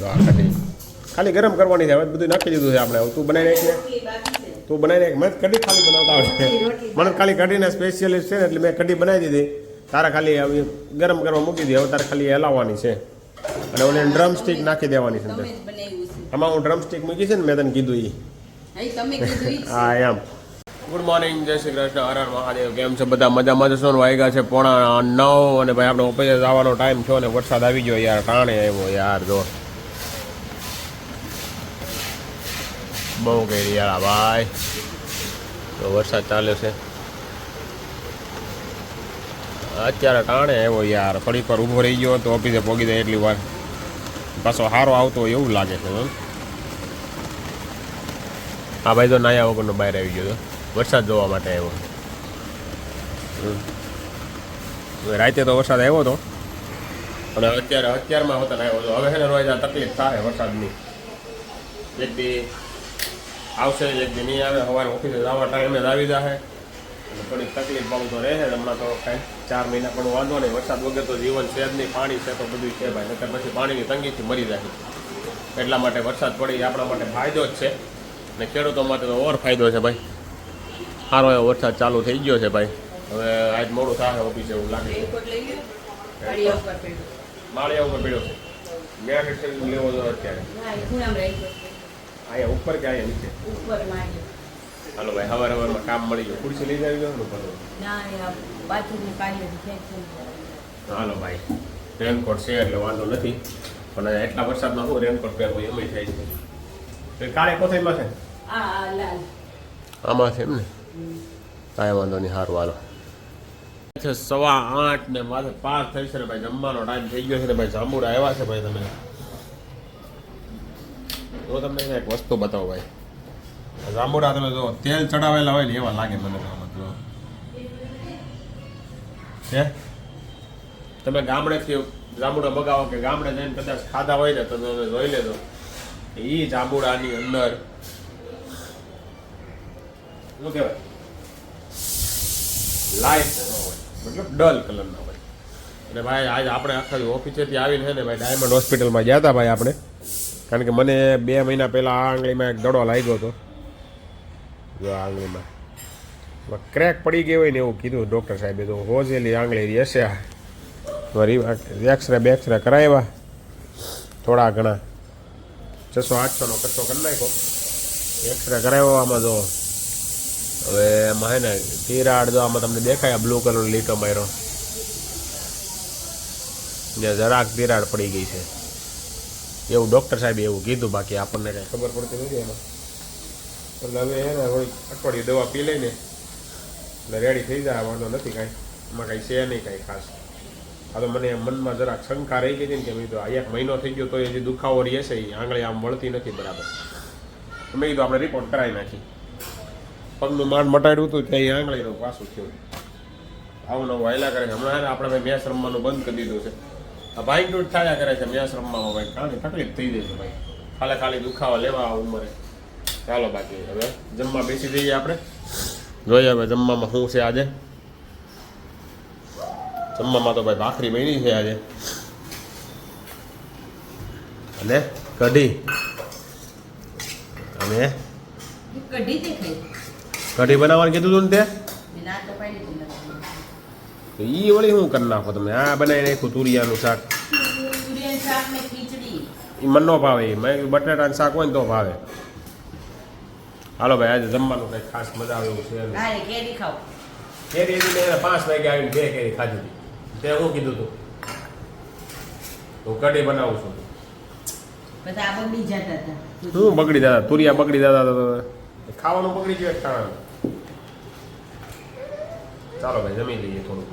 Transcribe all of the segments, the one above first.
કઢી ખાલી ગરમ કરવાની છે. હવે બધું નાખી દીધું છે આપણે. તું બનાવી નાખ ને, તું બનાવી નાખ. મેં કઢી ખાલી બનાવતા આવડે. મને ખાલી કઢીના સ્પેશિયલિસ્ટ છે ને એટલે મેં કઢી બનાવી દીધી. તારા ખાલી ગરમ કરવા મૂકી દે. હવે તારે ખાલી હલાવવાની છે અને ઓલે ડ્રમ સ્ટિક નાખી દેવાની છે. આમાં હું ડ્રમ સ્ટિક મૂકી છે ને, મેં તને કીધું એ. હા એમ. ગુડ મોર્નિંગ, જય શ્રી કૃષ્ણ, હર હર મહાદેવ. કેમ છે બધા? મજામાં જશો ને? વાગ્યા છે 8:45 અને ભાઈ આપણે ઓફિસે જવાનો ટાઈમ થયો ને વરસાદ આવી ગયો યાર. ટાણે આવ્યો યાર. જો બહુ કરી યાર ભાઈ. તો વરસાદ ચાલે છે અત્યારે. ટાણે આવ્યો યાર. થોડીક વાર ઊભો રહી ગયો તો ઓફિસે પહોંચી જાય એટલી વાર પાછો સારો આવતો હોય એવું લાગે છે. હા ભાઈ, તો નાયા વગરનો બહાર આવી ગયો તો વરસાદ જોવા માટે આવ્યો. રાતે તો વરસાદ આવ્યો હતો અને અત્યારમાં હોતા આવ્યો હતો. હવે છે ને રોજ આ તકલીફ થાય વરસાદની. એક દી આવશે, એક દી નહીં આવે. સવારે ઓફિસે જવા ટાઈમે જ આવી જાય એટલે થોડીક તકલીફ બહુ તો રહે. હમણાં તો કાંઈ 4 મહિના પણ વાંધો નહીં. વરસાદ વગર તો જીવન છે જ નહીં. પાણી છે તો બધું છે ભાઈ. નકર પછી પાણીની તંગીથી મરી જાય. એટલા માટે વરસાદ પડી આપણા માટે ફાયદો જ છે ને ખેડૂતો માટે તો ઓર ફાયદો છે ભાઈ. સારો એવો વરસાદ ચાલુ થઈ ગયો છે ભાઈ. હવે આજ મોડું થાય ઓફિસે એવું લાગે છે. માળિયા ઉપર પીડ્યો છે. મેં લેવો હતો અત્યારે. અહીંયા ઉપર કે અહીંયા નીચે? હાલો ભાઈ, હવારમાં કામ મળી ગયું. ખુરશી લઈ આવી ગયો. હાલો ભાઈ, રેનકોટ છે એટલે વાંધો નથી. પણ એટલા વરસાદમાં શું રેનકોટ પહેરવું એમ થાય છે. કાળે કોથળીમાં છે આમાં છે એમ ને? કાંઈ વાંધો નહીં. સારું હાલો. 8:15 ને માથે 5 થઈ છે ને ભાઈ. જમવાનો ટાઈમ થઈ ગયો છે ને ભાઈ. જાંબુડા આવ્યા છે ભાઈ. તમે તો તમને એક વસ્તુ બતાવો ભાઈ. જાંબુડા તમે જો તેલ ચડાવેલા હોય ને એવા લાગે મને. તમે ગામડેથી જાંબુડા મગાવો કે ગામડે જઈને કદાચ ખાધા હોય ને તો તમે જોઈ લેજો. એ જાંબુડાની અંદર શું કહેવાય, લાઈટ હોય, મતલબ ડલ કલરના હોય. અને ભાઈ આજ આપણે આખા ઓફિસેથી આવીને છે ને ભાઈ ડાયમંડ હોસ્પિટલમાં ગયા હતા ભાઈ આપણે. કારણ કે મને 2 મહિના પહેલાં આ આંગળીમાં એક દડો લાગ્યો હતો. જો આ આંગળીમાં ક્રેક પડી ગઈ હોય ને એવું કીધું ડૉક્ટર સાહેબે. તો હોજેલી આંગળી હશે. એક્સરે બેક્સરે કરાવ્યા થોડા ઘણા. 600-800નો કચ્છો કરી નાખ્યો. એક્સરે કરાવ્યો. આમાં જો હવે એમાં હે ને તિરાડ જો આમાં તમને દેખાય બ્લુ કલરનો લીટો માર્યો ને જરાક તિરાડ પડી ગઈ છે એવું ડૉક્ટર સાહેબે એવું કીધું. બાકી આપણને કાંઈ ખબર પડતી નથી એમાં. એટલે હવે એને થોડીક અઠવાડિયું દવા પી લઈને એટલે રેડી થઈ જાય. વાંધો નથી કાંઈ. એમાં કાંઈ છે નહીં કાંઈ ખાસ. આ તો મને મનમાં જરાક શંકા રહી ગઈ હતી ને કે મેં તો 1 મહિનો થઈ ગયો તો એ જે દુખાવો રહેશે એ આંગળી આમ વળતી નથી બરાબર. મેં કીધું આપણે રિપોર્ટ કરાવી નાખી. પગનું માંડ મટાડ્યું હતું ત્યાં આંગળીનું પાછું થયું. આવું નવું હાયલા કરે છે. હમણાં આપણે ભાઈ મેચ રમવાનું બંધ કરી દીધું છે. આ ભાઈ તૂટ થયા કરે છે મેચ રમવામાં ભાઈ. કારણ તકલીફ થઈ જાય છે ભાઈ. ખાલી દુખાવા લેવા આ ઉંમરે. ચાલો બાકી હવે જમવા બેસી જઈએ આપણે. જોઈએ હવે જમવામાં શું છે આજે. જમવામાં તો ભાઈ ભાખરી બની છે આજે અને કઢી. અને કઢી બનાવવાનું કીધું હતું ને તે ઈ વળી શું કરી નાખો તમે? આ બનાવી નાખ્યું તુરિયાનું શાક. એ મને ન ભાવે. મેં બટાટાનું શાક હોય ને તો ભાવે. હાલો ભાઈ, આજે જમવાનું કંઈક ખાસ મજા આવે એવું છે. કેરી 5 વાગે આવીને 2 કેરી ખાધી હતી. તે હું કીધું તું હું કઢી બનાવું છું. શું બગડી જતા? તુરિયા બગડી જતા. ખાવાનું બગડી ગયું ખાવાનું. ચાલો ભાઈ જમી લઈએ થોડુંક.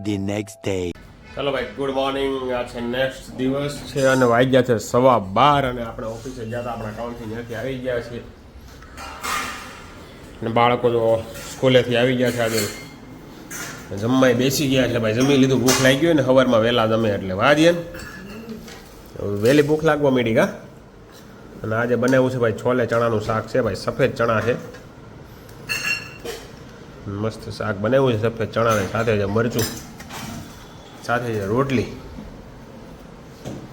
The next day. ચાલો ભાઈ, ગુડ મોર્નિંગ. આ છે નેક્સ્ટ દિવસ છે અને વાગ્યા છે 12:15 અને આપણે ઓફિસે ગયા હતા. આપણા કાઉન્ટથી ત્યાંથી આવી ગયા છીએ અને બાળકો તો સ્કૂલેથી આવી ગયા છે. આજે જમવાય બેસી ગયા છે ભાઈ. જમી લીધું. ભૂખ લાગી હોય ને સવારમાં વહેલા જમે એટલે વાજીએ ને વહેલી ભૂખ લાગવા માંડી કા. અને આજે બનાવ્યું છે ભાઈ છોલે ચણાનું શાક છે ભાઈ. સફેદ ચણા છે. મસ્ત શાક બનાવ્યું છે સફેદ ચણાને. સાથે છે મરચું, સાથે છે રોટલી.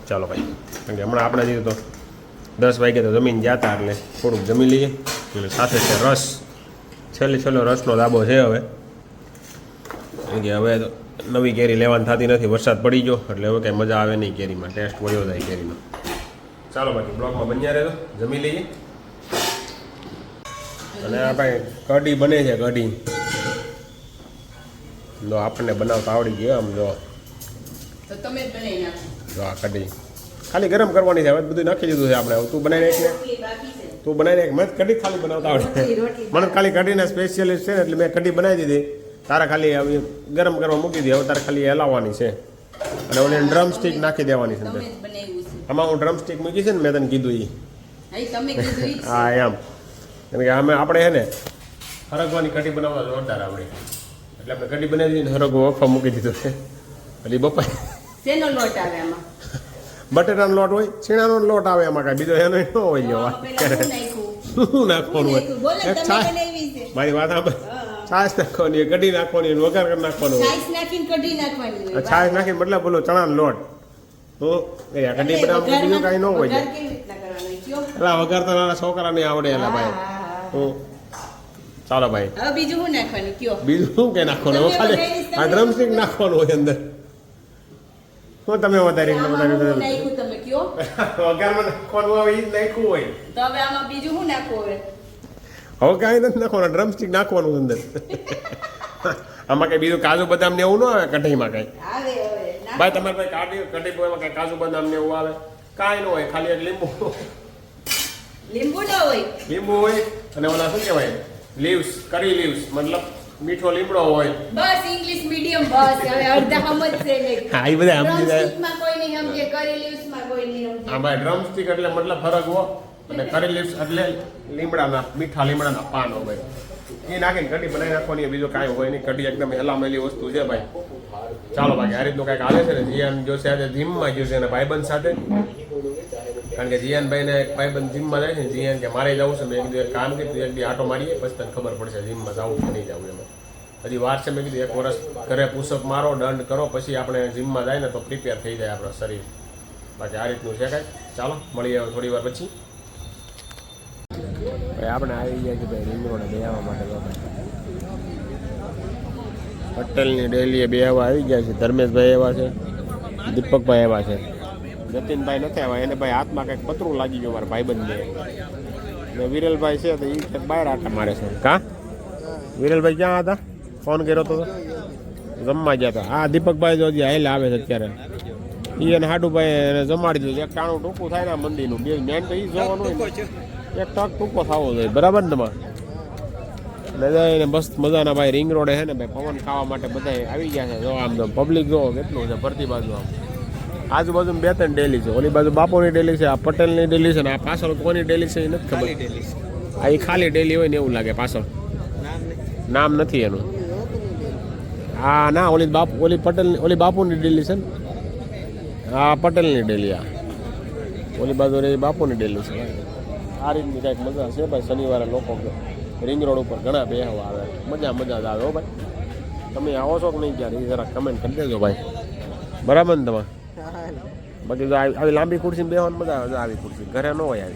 ચાલો ભાઈ, કારણ કે હમણાં આપણે જઈએ તો 10 વાગે તો જમીન ગયા હતા, એટલે થોડુંક જમી લઈએ. એટલે સાથે છે રસ, છેલ્લો રસનો દાબો છે હવે. કારણ કે હવે તો નવી કેરી લેવાની થતી નથી, વરસાદ પડી ગયો એટલે હવે કંઈ મજા આવે નહીં કેરીમાં, ટેસ્ટ વયો જાય કેરીનો. ચાલો બાકી બ્લોગમાં બન્યા રહેજો, જમી લઈએ. અને આ ભાઈ કઢી બને છે, કઢી જો આપણને બનાવતા આવડી ગયો. આમ જો તો તમે જ બનાવી નાખો. જો આ કઢી ખાલી ગરમ કરવાની છે, હવે બધું નાખી દીધું છે આપણે. તું બનાવી નાખ ને, રોટલી બાકી છે. તું બનાવી નાખ. મેં કઢી ખાલી બનાવતા આવડે, મને ખાલી કઢીના સ્પેશિયલિસ્ટ છે ને, એટલે મેં કઢી બનાવી દીધી. તારે ખાલી હવે ગરમ કરવા મૂકી દીધી, હવે તારે ખાલી હલાવવાની છે. અને ઓલી ડ્રમ સ્ટિક નાખી દેવાની છે તમે અંદર. જ બનાવ્યું છે. આમાં હું ડ્રમ સ્ટિક મૂકી છે ને, મેં તને કીધું એ. અહીં તમે કીધું ઈ જ છે. હા એમ, કારણ કે આપણે છે ને હરગવાની કઢી બનાવવા જોરદાર આવડે, એટલે આપણે કઢી બનાવી દીધી, હરગવો વફા મૂકી દીધો છે. એટલે બપાઈ શેનો લોટ આવે આમાં? બટેટાનો લોટ હોય, છીણાનો લોટ આવે, એમાં કાંઈ બીજો એનો ન હોય. પેલા હું નાખ્યું? શું નાખવાનું હોય? બોલો એક તમે છાશ, બનાવી છે. મારી વાત સાંભળ, છાશ નાખવાની, કઢી નાખવાની, વઘાર કરી નાખવાનું હોય. છાશ નાખીને કઢી નાખવાની હોય. છાશ નાખીને મતલબ બોલો ચણાનો લોટ. તો એ કઢી બનાવવાનું બીજું કાંઈ ન હોય. વઘાર કેવી રીતના કરવાનો કયો? એટલે વઘાર તો નાના છોકરાને આવડે. એલા ભાઈ ચાલો ભાઈ, હવે બીજું શું નાખવાનું કયો? બીજું શું કે નાખવાનું? હવે ખાલી આ ડ્રમ સ્ટિક નાખવાનું હોય અંદર. શું તમે વધારી આમાં શું નાખ્યું તમે કયો? વઘારમાં નાખવાનું આવે, એ જ નાખ્યું હોય. તો હવે આમાં બીજું શું નાખવું હવે? હવે કાંઈ નથી નાખવાનું, ડ્રમ સ્ટિક નાખવાનું અંદર. આમાં કઈ બીજું કાજુ બદામ ને એવું ન આવે કઢીમાં કઈ? આવે હવે નાખ. ભાઈ તમારે ભાઈ કઢી પોઈમાં કઈ કાજુ બદામ ને એવું આવે? કાંઈ ન હોય, ખાલી એક લીંબુ લીંબુ ન હોય. લીંબુ હોય અને ઓલા શું કહેવાય, લીવ્સ, કરી લીવ્સ, મતલબ મીઠો લીમડો હોય. બસ ઇંગ્લિશ મીડિયમ, બસ હવે અડધા સમજશે નહીં. હા એ બધા સમજી જાય. ડ્રમસ્ટિકમાં કોઈ નહીં સમજે, કરી લીવ્સમાં કોઈ નહીં સમજે. હા ભાઈ, ડ્રમ સ્ટિક એટલે મતલબ ફરક હો, અને કરી લીવ્સ એટલે લીમડાના, મીઠા લીમડાના પાન હોય ભાઈ. એ નાખીને કઢી બનાવી નાખવાની, બીજું કાંઈ હોય નહીં. કઢી એકદમ હેલામેલી વસ્તુ છે ભાઈ. ચાલો બાકી આ રીતનું કાંઈક હાલે છે ને. જીયાન જોશે આજે જીમમાં ગયું છે એના ભાઈબંધ સાથે, કારણ કે જીયાનભાઈને એક ભાઈબંધ જીમમાં જાય છે. જીયાન કે મારે જવું છે, મેં કીધું એક કામ કીધું, એક દી આટો મારીએ પછી તને ખબર પડશે જીમમાં જવું કે નહીં જવું. એમાં હજી વાર છે. મેં કીધું 1 વર્ષ ઘરે પુશઅપ મારો, દંડ કરો, પછી આપણે જીમમાં જાય ને તો પ્રિપેર થઈ જાય આપણું શરીર. બાકી આ રીતનું છે કાંઈ. ચાલો મળીએ હવે થોડી વાર પછી. ભાઈ આપણે આવી ગયા છીએ ભાઈ રિંગ રોડે બેસવા માટે. પટેલની ડેલીએ બેસવા આવી ગયા છે. ધર્મેશભાઈ એવા છે, દીપકભાઈ એવા છે, જતીનભાઈ નથી આવ્યા. એને ભાઈ હાથમાં કંઈક પતરું લાગી ગયું મારા ભાઈબંધને. ને વિરલભાઈ છે તો એ કંઈક બહાર આટા મારે છે. કા વિરલભાઈ ક્યાં હતા? ફોન કર્યો તો જમવા ગયા હતા. હા દીપકભાઈ જો હજી હાલ આવે છે અત્યારે. એ અને હાડુભાઈ એને જમાડી દીધું. એક ટાણું ટૂંકું થાય ને મંદિરનું, બે મેન તો એ જોવાનું હોય ને. એક ટક ટૂંકો થવો જોઈએ, બરાબર ને તમારે? ને મસ્ત મજાના ભાઈ રિંગ રોડે છે ને ભાઈ, પવન ખાવા માટે બધા આવી ગયા છે. જો આમ તો પબ્લિક જો કેટલું છે ફરતી બાજુ. આમ આજુબાજુ 2-3 ડેલી છે. ઓલી બાજુ બાપુની ડેલી છે, આ પટેલની ડેલી છે, ને આ પાછળ કોની ડેલી છે એ નથી ખબર. આ એ ખાલી ડેલી હોય ને એવું લાગે. પાછળ નામ નથી એનું. હા ના, ઓલી પટેલની, ઓલી બાપુની ડેલી છે ને. હા પટેલની ડેલી. આ ઓલી બાજુ રે બાપુની ડેલી છે. આ રીતની કાંઈક મજા છે ભાઈ. શનિવારે લોકો રિંગ રોડ ઉપર ઘણા બેહવા આવે, મજા જ આવે. હો ભાઈ, તમે આવો છો કે નહીં ક્યારે એ જરા કમેન્ટ કરી દેજો ભાઈ, બરાબર ને તમારે? બાકી તો આવી લાંબી ખુરશી બેસવાની મજા આવે. આવી ખુરશી ઘરે ન હોય.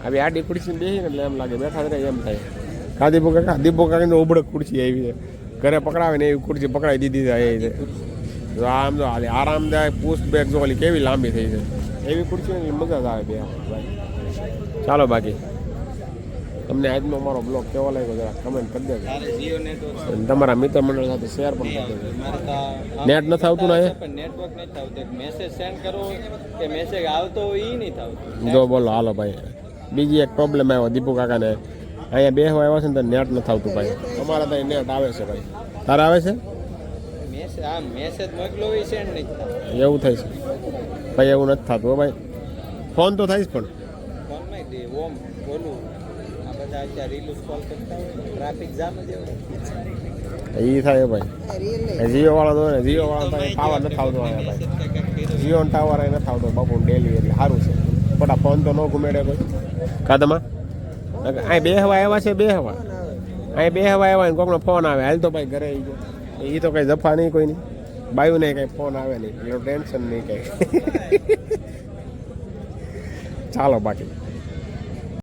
આવી આડી ખુરશી બેસીને એટલે એમ લાગે બેઠા રહે એમ થાય. કા દીપો કાકીને ઉબડક ખુરશી આવી છે, ઘરે પકડાવે ને એવી ખુરશી પકડાવી દીધી છે. એ જો આમ જો આરામદાયક પુશ બેગ જો ઓલી કેવી લાંબી થઈ છે, એવી ખુરશી ને મજા જ આવે બેસવાની ભાઈ. ચાલો બાકી તમને આજનો મારો બ્લોગ કેવો લાગ્યો જરા કમેન્ટ કરી દેજો. તમારા મિત્ર મંડળ સાથે શેર પણ કરી દેજો. નેટ નથી આવતું ને? નેટવર્ક નથી આવતું. મેસેજ સેન્ડ કરો કે મેસેજ આવતો હોય એ નહીં થતું. જો બોલો હાલો ભાઈ, બીજી એક પ્રોબ્લેમ આવ્યો દીપુ કાકાને. અહીંયા બેસવા આવ્યા છે ને તો નેટ નથી આવતું ભાઈ. અમારા ત્યાં નેટ આવે છે ભાઈ. તારે આવે છે? મેસેજ મોકલો હોય સેન્ડ નહીં થતું. એવું થાય છે ભાઈ? એવું નથી થતું હો ભાઈ. ફોન તો થાય જ પણ ફોનમાં ઓમ બોલું આ બધા અત્યારે રીલ્સ કોલ કરતા હોય, ટ્રાફિક જામ જ એવું એ થાય ભાઈ. જીઓ વાળા તો ને, જીઓ વાળા તો ટાવર નથી આવતો અહીંયા ભાઈ. જીઓ ટાવર અહીં નથી આવતો બાપુ ડેલી, એટલે સારું છે. ખોટા ફોન તો ન ઘુમેડે કોઈ. કાદમાં અહીં બે હવા આવ્યા છે, બે હવા અહીં બે હવા આવ્યા ને કોકનો ફોન આવે હાલ તો ભાઈ ઘરે આવી ગયો. એ તો કઈ જફા નહીં કોઈ નહીં. બાયુને કંઈ ફોન આવે નહીં, એનું ટેન્શન નહીં કંઈ. ચાલો બાકી